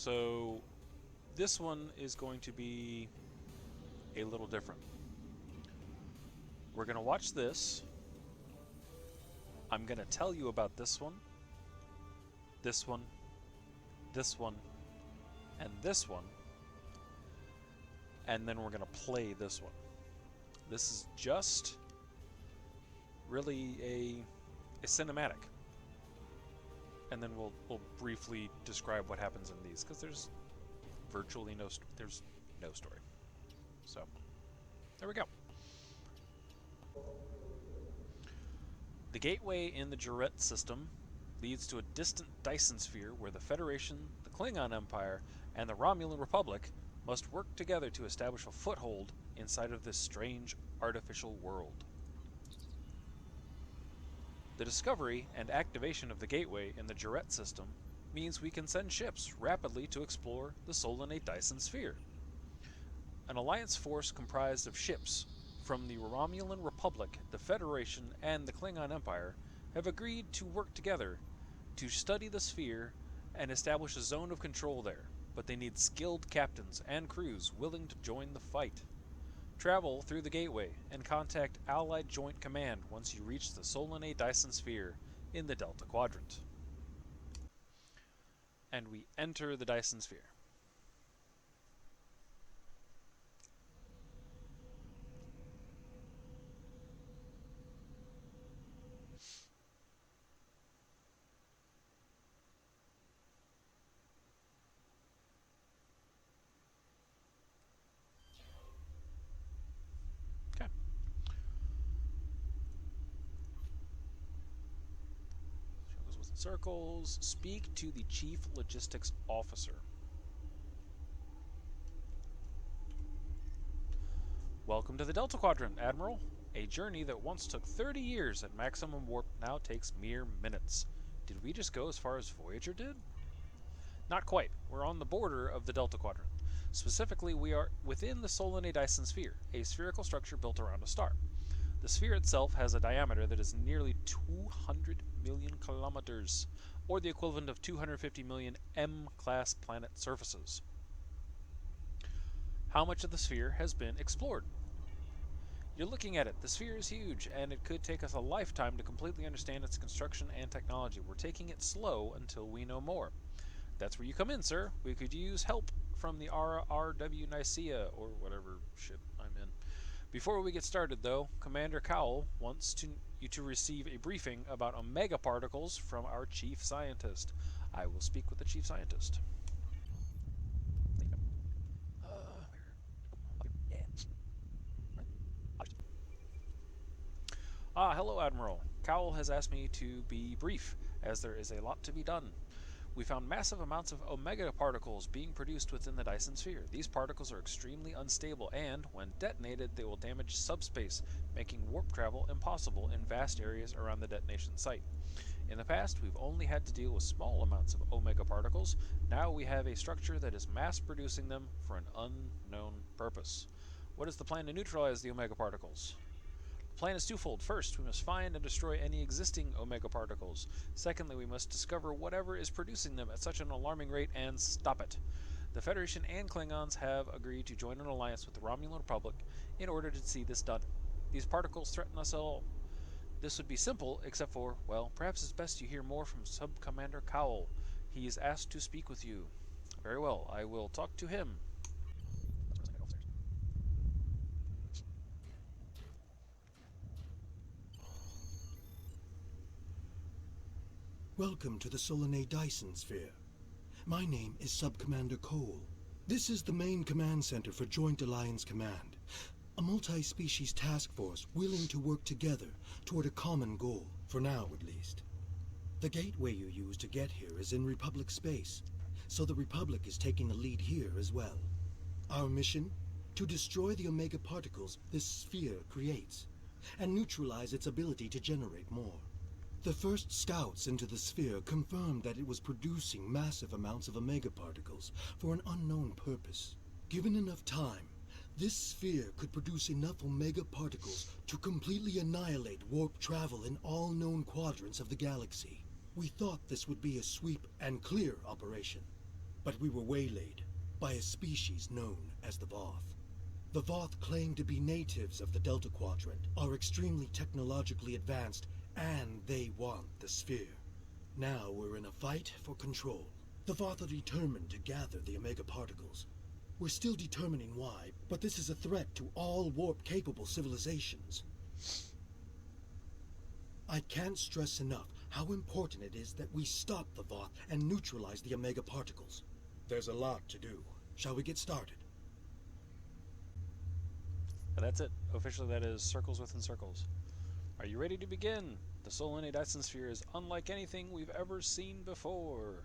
So this one is going to be a little different. We're going to watch this. I'm going to tell you about this one, this one, this one, and this one, and then we're going to play this one. This is just really a cinematic. And then we'll briefly describe what happens in these, because there's virtually no story. So there we go. The gateway in the Jarrett system leads to a distant Dyson sphere where the Federation, the Klingon Empire, and the Romulan Republic must work together to establish a foothold inside of this strange artificial world. The discovery and activation of the gateway in the Jarrett system means we can send ships rapidly to explore the SOLANAE DYSON SPHERE. An alliance force comprised of ships from the Romulan Republic, the Federation, and the Klingon Empire have agreed to work together to study the sphere and establish a zone of control there, but they need skilled captains and crews willing to join the fight. Travel through the gateway and contact Allied Joint Command once you reach the SOLANAE DYSON SPHERE in the Delta Quadrant. And we enter the Dyson Sphere. Okay. Show this with circles. Speak to the Chief Logistics Officer. Welcome to the Delta Quadrant, Admiral. A journey that once took 30 years at maximum warp now takes mere minutes. Did we just go as far as Voyager did? Not quite. We're on the border of the Delta Quadrant. Specifically, we are within the SOLANAE DYSON SPHERE, a spherical structure built around a star. The sphere itself has a diameter that is nearly 200 million kilometers, or the equivalent of 250 million M-class planet surfaces. How much of the sphere has been explored? You're looking at it. The sphere is huge, and it could take us a lifetime to completely understand its construction and technology. We're taking it slow until we know more. That's where you come in, sir. We could use help from the RRW Nicaea, or whatever shit I'm in. Before we get started, though, Commander Cowell wants you to receive a briefing about omega particles from our chief scientist. I will speak with the chief scientist. Hello, Admiral. Cowell has asked me to be brief, as there is a lot to be done. We found massive amounts of omega particles being produced within the Dyson Sphere. These particles are extremely unstable and, when detonated, they will damage subspace, making warp travel impossible in vast areas around the detonation site. In the past, we've only had to deal with small amounts of omega particles. Now we have a structure that is mass-producing them for an unknown purpose. What is the plan to neutralize the omega particles? The plan is twofold. First, we must find and destroy any existing omega particles. Secondly, we must discover whatever is producing them at such an alarming rate and stop it. The Federation and Klingons have agreed to join an alliance with the Romulan Republic in order to see this done. These particles threaten us all. This would be simple, except for, well, perhaps it's best you hear more from Sub-Commander Cowell. He is asked to speak with you. Very well, I will talk to him. Welcome to the SOLANAE DYSON Sphere. My name is Sub-Commander Cole. This is the main command center for Joint Alliance Command, a multi-species task force willing to work together toward a common goal, for now at least. The gateway you use to get here is in Republic space, so the Republic is taking the lead here as well. Our mission? To destroy the omega particles this sphere creates, and neutralize its ability to generate more. The first scouts into the sphere confirmed that it was producing massive amounts of omega particles for an unknown purpose. Given enough time, this sphere could produce enough omega particles to completely annihilate warp travel in all known quadrants of the galaxy. We thought this would be a sweep and clear operation. but we were waylaid by a species known as the Voth. The Voth claim to be natives of the Delta Quadrant, are extremely technologically advanced, and they want the sphere. Now we're in a fight for control. The Voth are determined to gather the Omega particles. We're still determining why, but this is a threat to all warp-capable civilizations. I can't stress enough how important it is that we stop the Voth and neutralize the Omega particles. There's a lot to do. Shall we get started? And that's it. Officially, that is circles within circles. Are you ready to begin? The SOLANAE DYSON SPHERE is unlike anything we've ever seen before.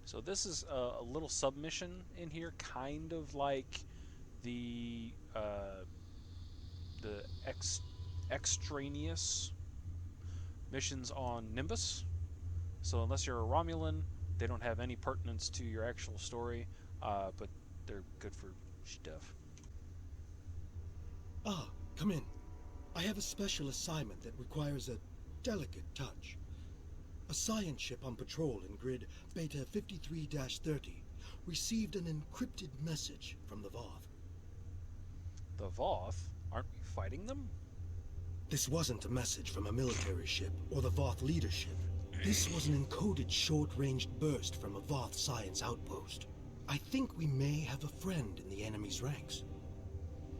So this is a little submission in here, kind of like the extraneous missions on Nimbus. So unless you're a Romulan, they don't have any pertinence to your actual story, but they're good for stuff. Ah, come in. I have a special assignment that requires a delicate touch. A science ship on patrol in grid Beta 53-30 received an encrypted message from the Voth. The Voth? Aren't we fighting them? This wasn't a message from a military ship or the Voth leadership. This was an encoded short-ranged burst from a Voth science outpost. I think we may have a friend in the enemy's ranks.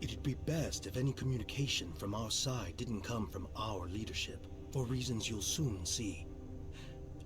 It'd be best if any communication from our side didn't come from our leadership, for reasons you'll soon see.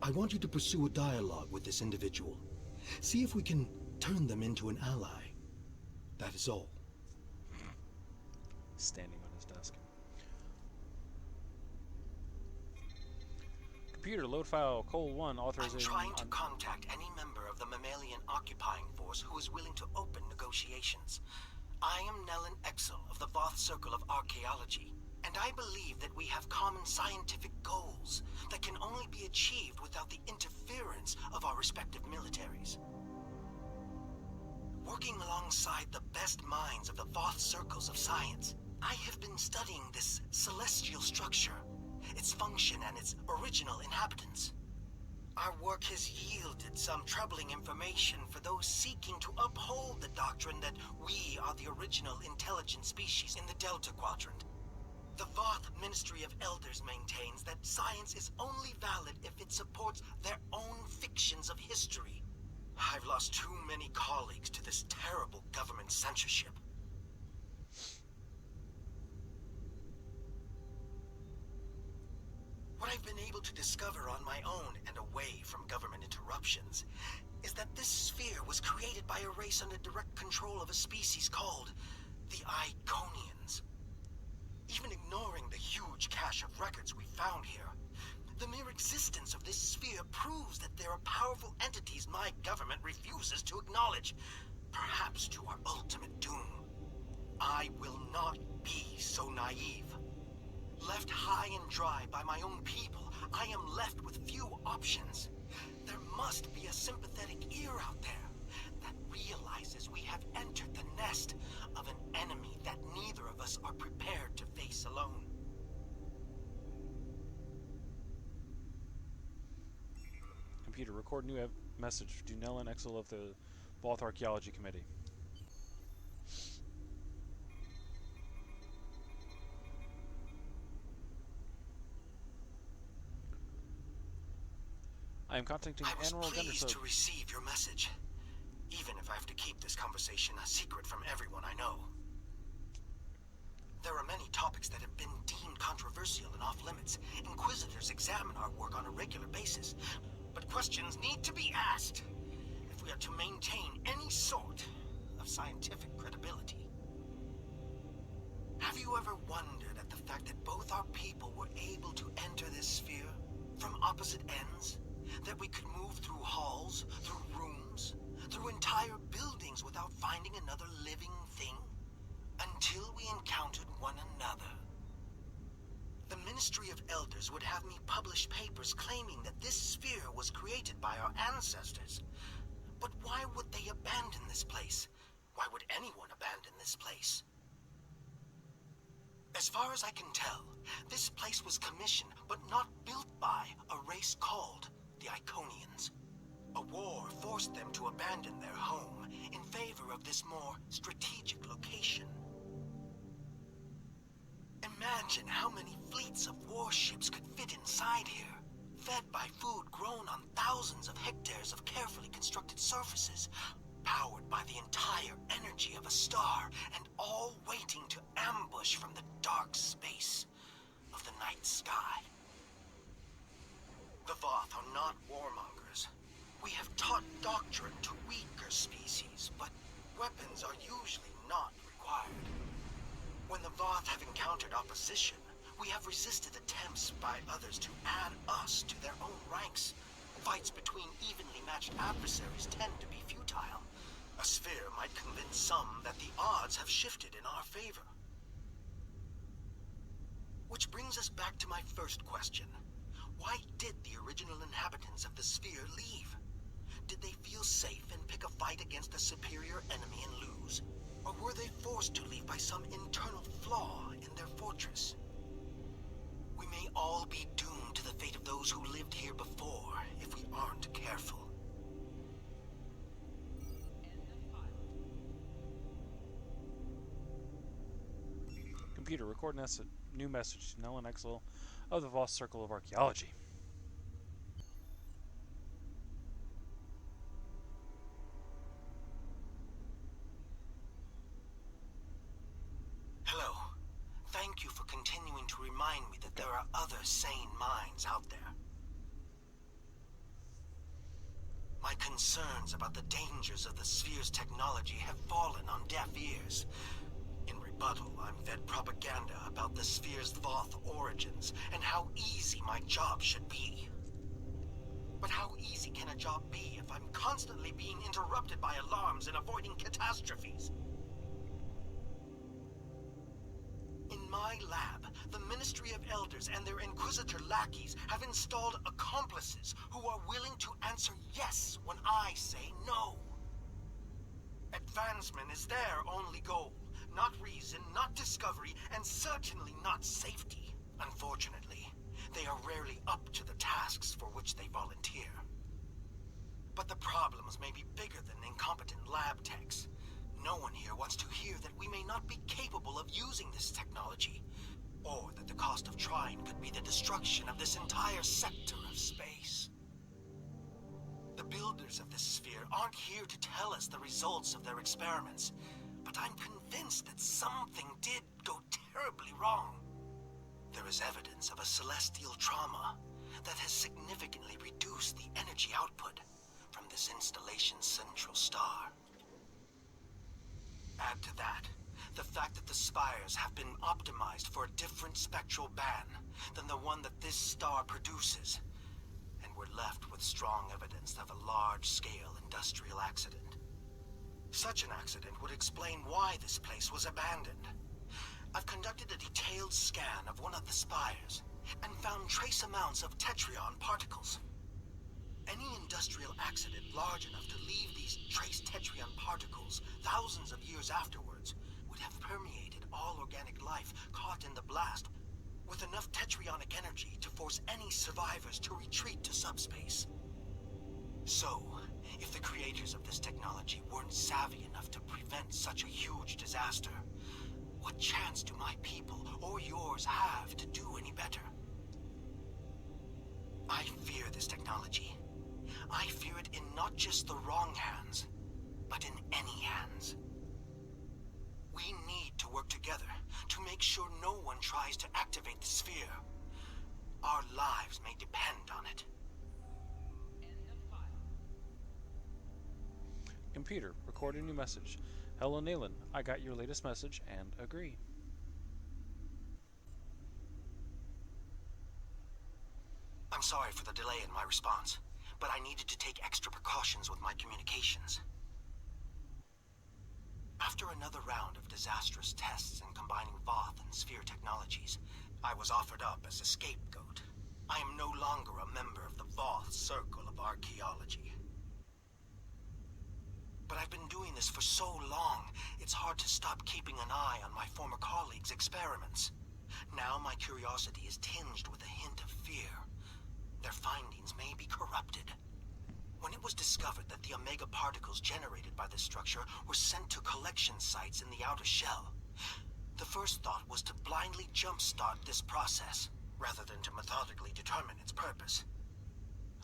I want you to pursue a dialogue with this individual. See if we can turn them into an ally. That is all. Standing on his desk. Computer, load file, Cole 1, authorization. I'm trying to contact any member of the mammalian occupying force who is willing to open negotiations. I am Nelen Exil of the Voth Circle of Archaeology, and I believe that we have common scientific goals that can only be achieved without the interference of our respective militaries. Working alongside the best minds of the Voth Circles of Science, I have been studying this celestial structure, its function and its original inhabitants. Our work has yielded some troubling information for those seeking to uphold the doctrine that we are the original intelligent species in the Delta Quadrant. The Voth Ministry of Elders maintains that science is only valid if it supports their own fictions of history. I've lost too many colleagues to this terrible government censorship. What I've been able to discover on my own and away from government interruptions is that this sphere was created by a race under direct control of a species called the Iconians. Even ignoring the huge cache of records we found here, the mere existence of this sphere proves that there are powerful entities my government refuses to acknowledge, perhaps to our ultimate doom. I will not be so naive. Left high and dry by my own people, I am left with few options. There must be a sympathetic ear out there that realizes we have entered the nest of an enemy that neither of us are prepared to face alone. Computer, record new message to Nelen Exil of the Voth Archaeology Committee. I am contacting Admiral Gunderson. I was pleased to receive your message, even if I have to keep this conversation a secret from everyone I know. There are many topics that have been deemed controversial and off-limits. Inquisitors examine our work on a regular basis, but questions need to be asked if we are to maintain any sort of scientific credibility. Have you ever wondered at the fact that both our people were able to enter this sphere from opposite ends? That we could move through halls, through rooms, through entire buildings without finding another living thing? Until we encountered one another. The Ministry of Elders would have me publish papers claiming that this sphere was created by our ancestors. But why would they abandon this place? Why would anyone abandon this place? As far as I can tell, this place was commissioned but not built by a race called the Iconians. A war forced them to abandon their home in favor of this more strategic location. Imagine how many fleets of warships could fit inside here, fed by food grown on thousands of hectares of carefully constructed surfaces, powered by the entire energy of a star, and all waiting to ambush from the dark space of the night sky. The Voth are not warmongers. We have taught doctrine to weaker species, but weapons are usually not required. When the Voth have encountered opposition, we have resisted attempts by others to add us to their own ranks. Fights between evenly matched adversaries tend to be futile. A sphere might convince some that the odds have shifted in our favor. Which brings us back to my first question. Why did the original inhabitants of the sphere leave? Did they feel safe and pick a fight against a superior enemy and lose? Or were they forced to leave by some internal flaw in their fortress? We may all be doomed to the fate of those who lived here before if we aren't careful. Computer, record new message to Nelen Exil of the Voss Circle of Archaeology. Hello. Thank you for continuing to remind me that there are other sane minds out there. My concerns about the dangers of the sphere's technology have fallen on deaf ears. In rebuttal, I'm fed propaganda about the sphere's Voth origins and how easy my job should be. But how easy can a job be if I'm constantly being interrupted by alarms and avoiding catastrophes? In my lab, the Ministry of Elders and their Inquisitor lackeys have installed accomplices who are willing to answer yes when I say no. Advancement is their only goal. Not reason, not discovery, and certainly not safety. Unfortunately, they are rarely up to the tasks for which they volunteer. But the problems may be bigger than incompetent lab techs. No one here wants to hear that we may not be capable of using this technology, or that the cost of trying could be the destruction of this entire sector of space. The builders of this sphere aren't here to tell us the results of their experiments, but I'm convinced that something did go terribly wrong. There is evidence of a celestial trauma that has significantly reduced the energy output from this installation's central star. Add to that the fact that the spires have been optimized for a different spectral band than the one that this star produces, and we're left with strong evidence of a large-scale industrial accident. Such an accident would explain why this place was abandoned. I've conducted a detailed scan of one of the spires and found trace amounts of tetryon particles. Any industrial accident large enough to leave these trace tetryon particles thousands of years afterwards would have permeated all organic life caught in the blast with enough tetrayonic energy to force any survivors to retreat to subspace. So, if the creators of this technology weren't savvy enough to prevent such a huge disaster, what chance do my people or yours have to do any better? I fear this technology. I fear it in not just the wrong hands, but in any hands. We need to work together to make sure no one tries to activate the sphere. Our lives may depend on it. Computer, record a new message. Hello, Nelen. I got your latest message and agree. I'm sorry for the delay in my response, but I needed to take extra precautions with my communications. After another round of disastrous tests in combining Voth and Sphere technologies, I was offered up as a scapegoat. I am no longer a member of the Voth Circle of Archaeology. But I've been doing this for so long, it's hard to stop keeping an eye on my former colleagues' experiments. Now my curiosity is tinged with a hint of fear. Their findings may be corrupted. When it was discovered that the Omega particles generated by this structure were sent to collection sites in the outer shell, the first thought was to blindly jumpstart this process, rather than to methodically determine its purpose.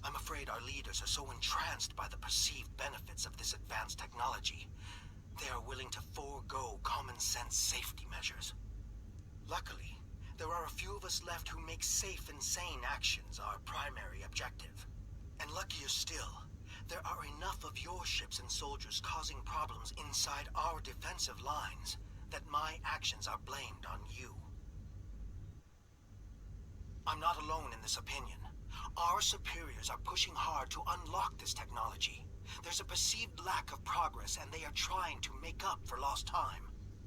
I'm afraid our leaders are so entranced by the perceived benefits of this advanced technology, they are willing to forego common-sense safety measures. Luckily, there are a few of us left who make safe and sane actions our primary objective. And luckier still, there are enough of your ships and soldiers causing problems inside our defensive lines that my actions are blamed on you. I'm not alone in this opinion. Our superiors are pushing hard to unlock this technology. There's a perceived lack of progress, and they are trying to make up for lost time.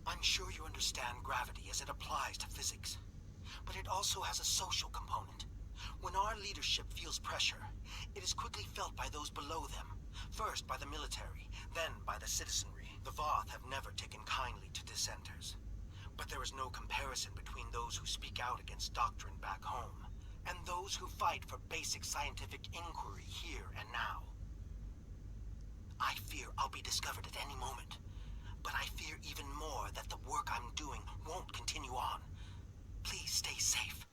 I'm sure you understand gravity as it applies to physics, but it also has a social component. When our leadership feels pressure, it is quickly felt by those below them. First by the military, then by the citizenry. The Voth have never taken kindly to dissenters. But there is no comparison between those who speak out against doctrine back home, and those who fight for basic scientific inquiry here and now. I fear I'll be discovered at any moment, but I fear even more that the work I'm doing won't continue on. Please stay safe.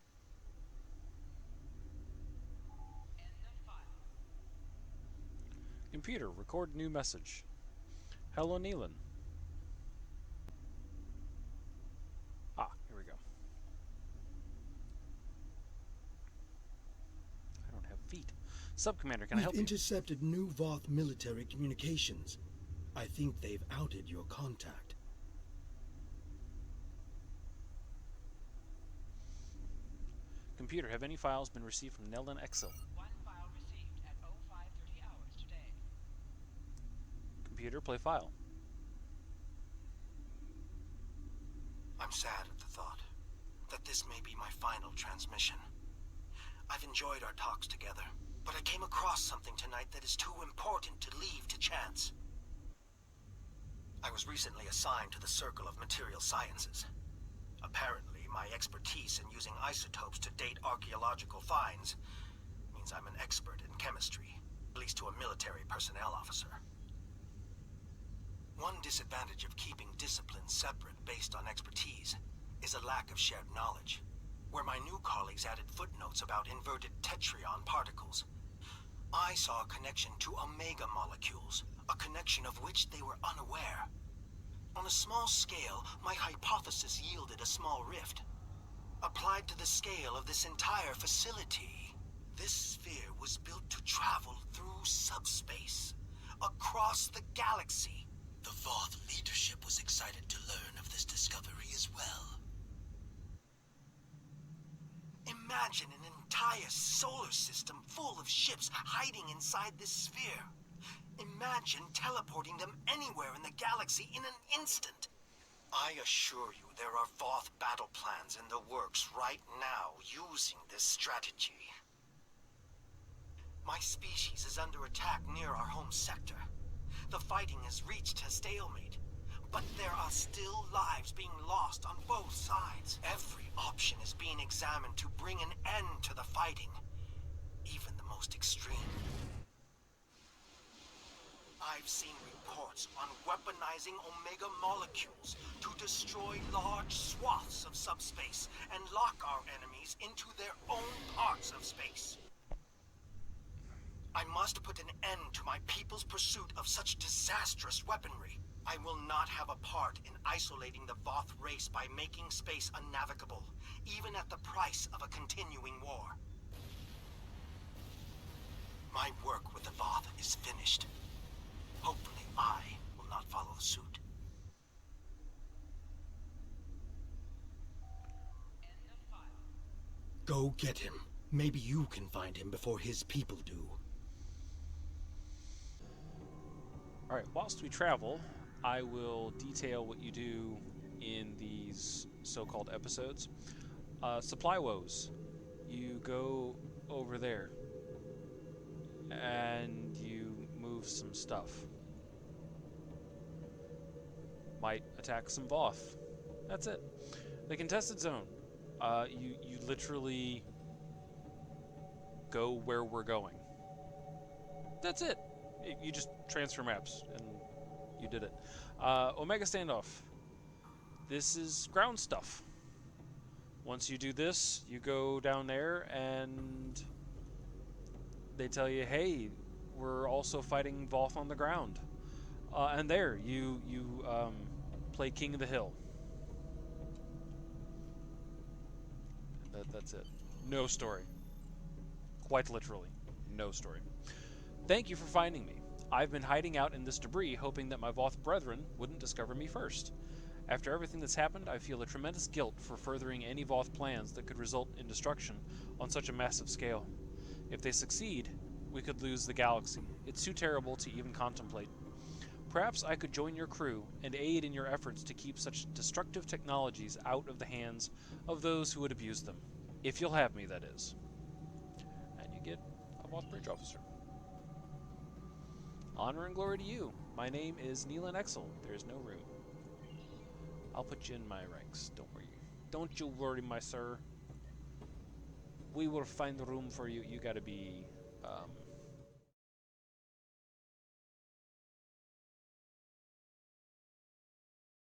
Computer, record new message. Hello, Nelen. Ah, here we go. I don't have feet. Subcommander, can I help We've you? intercepted new Voth military communications. I think they've outed your contact. Computer, have any files been received from Nelen Exil? One file received at 0530 hours today. Computer, play file. I'm sad at the thought that this may be my final transmission. I've enjoyed our talks together, but I came across something tonight that is too important to leave to chance. I was recently assigned to the Circle of Material Sciences. Apparently, my expertise in using isotopes to date archaeological finds means I'm an expert in chemistry, at least to a military personnel officer. One disadvantage of keeping disciplines separate based on expertise is a lack of shared knowledge, where my new colleagues added footnotes about inverted tetryon particles. I saw a connection to omega molecules, a connection of which they were unaware. On a small scale, my hypothesis yielded a small rift. Applied to the scale of this entire facility, this sphere was built to travel through subspace, across the galaxy. The Voth leadership was excited to learn of this discovery as well. Imagine an entire solar system full of ships hiding inside this sphere. Imagine teleporting them anywhere in the galaxy in an instant. I assure you there are Voth battle plans in the works right now using this strategy. My species is under attack near our home sector. The fighting has reached a stalemate, but there are still lives being lost on both sides. Every option is being examined to bring an end to the fighting, even the most extreme. I've seen reports on weaponizing omega molecules to destroy large swaths of subspace and lock our enemies into their own parts of space. I must put an end to my people's pursuit of such disastrous weaponry. I will not have a part in isolating the Voth race by making space unnavigable, even at the price of a continuing war. My work with the Voth is finished. Hopefully I will not follow suit. End of file. Go get him. Maybe you can find him before his people do. Alright, whilst we travel, I will detail what you do in these so-called episodes. Supply woes. You go over there and you move some stuff. Might attack some Voth. That's it. The contested zone. You literally go where we're going. That's it. You just transfer maps, and you did it. Omega Standoff. This is ground stuff. Once you do this, you go down there, and they tell you, hey, we're also fighting Voth on the ground. And there, you play King of the Hill. That's it. No story. Quite literally, no story. Thank you for finding me. I've been hiding out in this debris, hoping that my Voth brethren wouldn't discover me first. After everything that's happened, I feel a tremendous guilt for furthering any Voth plans that could result in destruction on such a massive scale. If they succeed, we could lose the galaxy. It's too terrible to even contemplate. Perhaps I could join your crew and aid in your efforts to keep such destructive technologies out of the hands of those who would abuse them. If you'll have me, that is. And you get a Voth Bridge Officer. Honor and glory to you. My name is Nelen Exil. There's no room. I'll put you in my ranks. Don't worry. Don't you worry, my sir. We will find room for you. You gotta be